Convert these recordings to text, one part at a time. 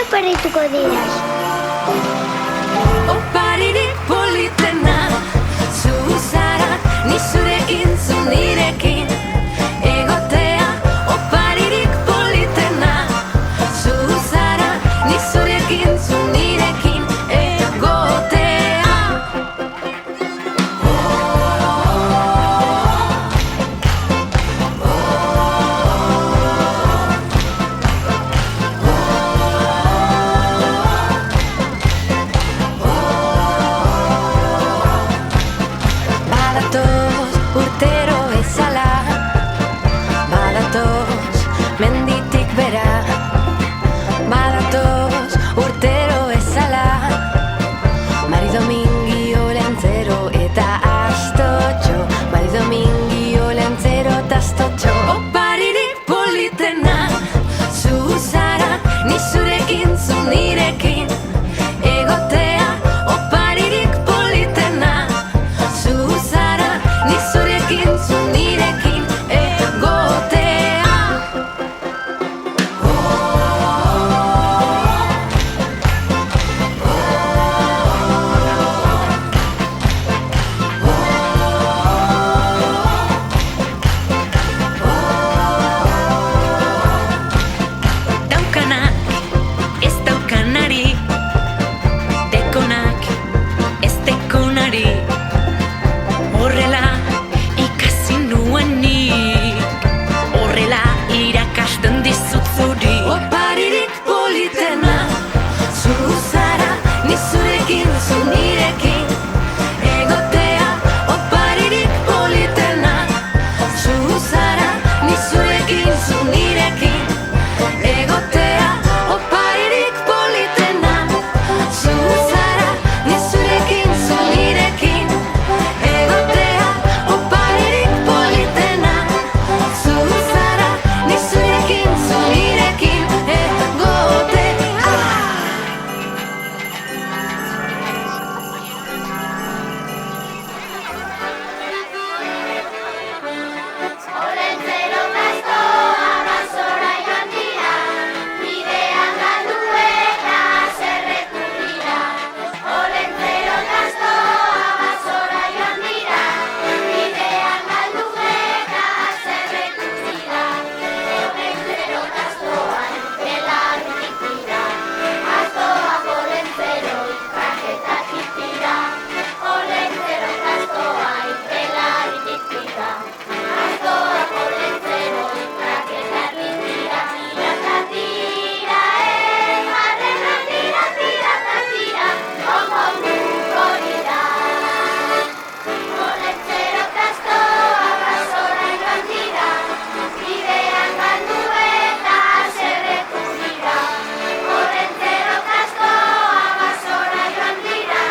operituko diraz. Oparirik politena, zu zara, ni zurekin, zu nirekin. Egotea, oparirik politena, zu zara, ni zurekin, zu nirekin. Egotea. Badatoz urtero bezala, badatoz menditik bera, badatoz urtero bezala, Mari Domingi Olentzero eta Astotxo, Mari Domingi Olentzero eta Astotxo. Oparirik politena, zu zara, ni zurekin, zu nirekin. Egotea, oparirik politena, zu zara, ni zurekin, zu nirekin. Egotea. Daukanak ez daukanari, dekonak ez dekonari. Horrela ikasi nuen nik, horrela irakasten dizut zuri. Oparirik politena, zu zara, ni zurekin, zu nirekin. Egotea, oparirik politena, zu zara, ni zurekin, zu nirekin. Egotea, oparirik politena, zu zara, ni zurekin, zu nirekin. Egotea, oparirik politena, zu zara, ni zurekin, zu nirekin. Egotea. Olentzero gaiztoa basora joan dira, bidean galdu eta haserretu dira. Olentzero gaiztoa basora joan dira, bidean galdu eta haserretu dira. Olentzero gaiztoan belarrik dira, astoak olentzero ikraketatik dira. Olentzero gaiztoa belarrik dira, astoak olentzero ikraketatik dira. Tira ta tira, barrena tira, tira ta tira, konponduko dira. Olentzero gaiztoa basora joan dira, bidean galdu eta haserretu dira. Olentzero gaiztoa basora joan dira,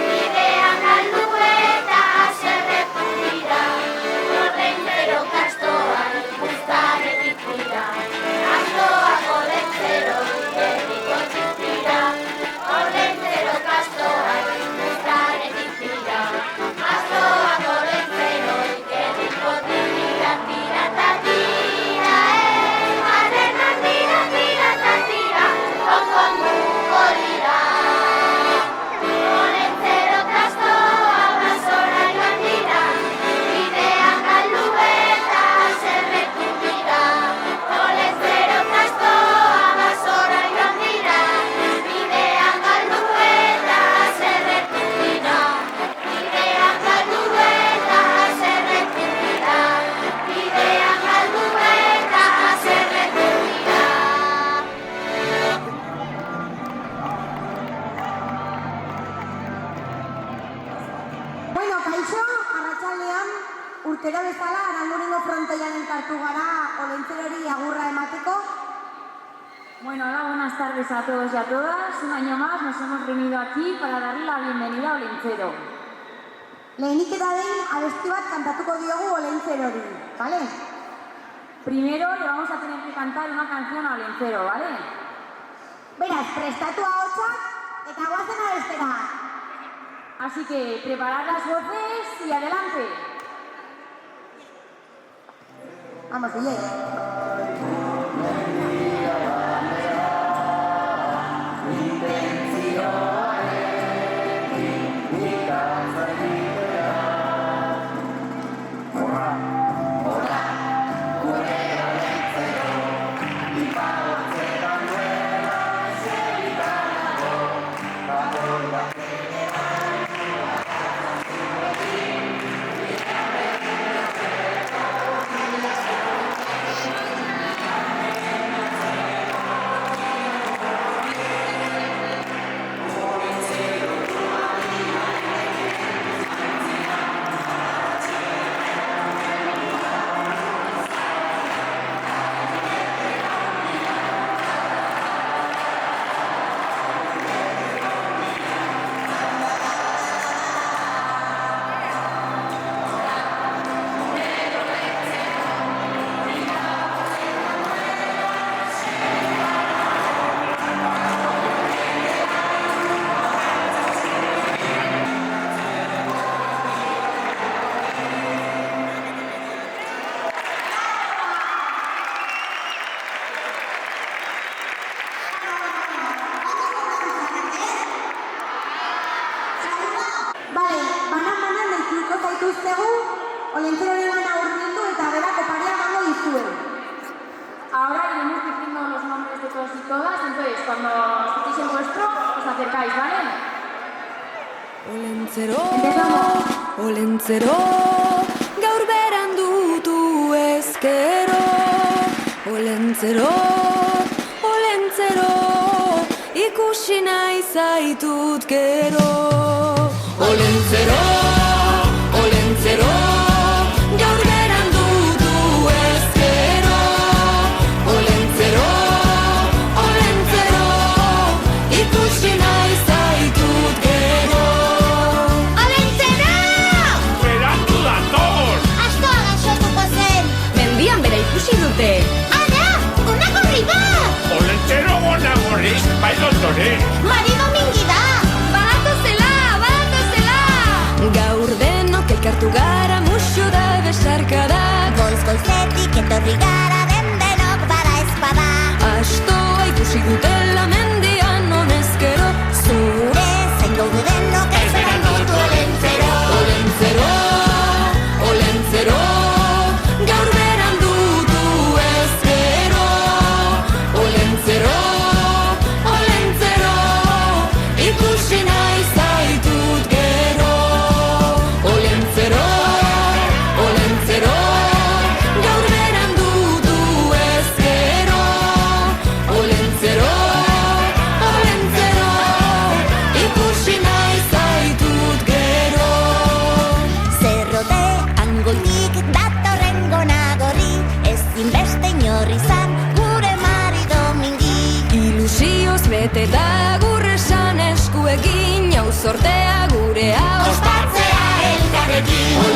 bidean galdu eta haserretu dira. Olentzero gaiztoa ikustaretik dira, astoak olentzero ikerrikotik dira. Olentzero gaiztoa ikustaretik dira, astoak olentzero ikerrikotik dira. Tira ta tira, barrena tira, tira ta tira, konponduko dira. Olentzero gaiztoa basora joan dira, bidean galdu eta haserretu dira. Olentzero gaiztoa basora joan dira, bidean galdu eta haserretu dira. Bidean galdu eta haserretu dira, bidean galdu eta haserretu dira. Bueno, kaixo, arratsaldean urtero bezala Arangorengo frontoian elkartu gara Olentzerori agurra emateko. Bueno, hola, buenas tardes a todos y a todas. Un año más nos hemos reunido aquí para darle la bienvenida a Olentzero. Lehenik eta behin abesti bat kantatuko diogu Olentzerori, ¿vale? Primero le vamos a tener que cantar una canción a Olentzero, ¿vale? Beraz, prestatu ahotsak eta goazen abestera. Así que preparad las voces y adelante. Vamos, DJ. cuando escuchéis el vuestro, os acercáis, ¿vale? Olentzero, Empezamos. olentzero, gaur berandutu ezkero. Olentzero, olentzero, ikusi nahi zaitut gero. Olentzero, olentzero, gaur berandutu ezkero. Olentzero, olentzero, ikusi nahi zaitut gero. Olentzero! Berandu dator! Astoa gaixotuko zen! Mendian bera ikusi dute. Ara! Una gorri bat! Olentzero gona gorri, bai dotore! Marido mingi da! Badatozela, badatozela! Gaur denok elkartu gara musu da besarkada. Goiz-goizetik etorri gara denok bada ezpada. Astoa ikusi dutela mendian honezkero. Zure zain gaudu denok ez berandutu Olentzero. Olentzero, olentzero, gaur berandutu ezkero. Olentzero, olentzero, ikusi nahi zaitut gero. Olentzero, olentzero, gaur berandutu ezkero. Olentzero, olentzero, ikusi nahi zaitut gero. Zerrote angoitik datorren gonagorri, ezin beste inor izan gure marido mingi. Ilusioz beteta gurresan eskuekin, hau sortea gure hau Ospatzea elkarrekin.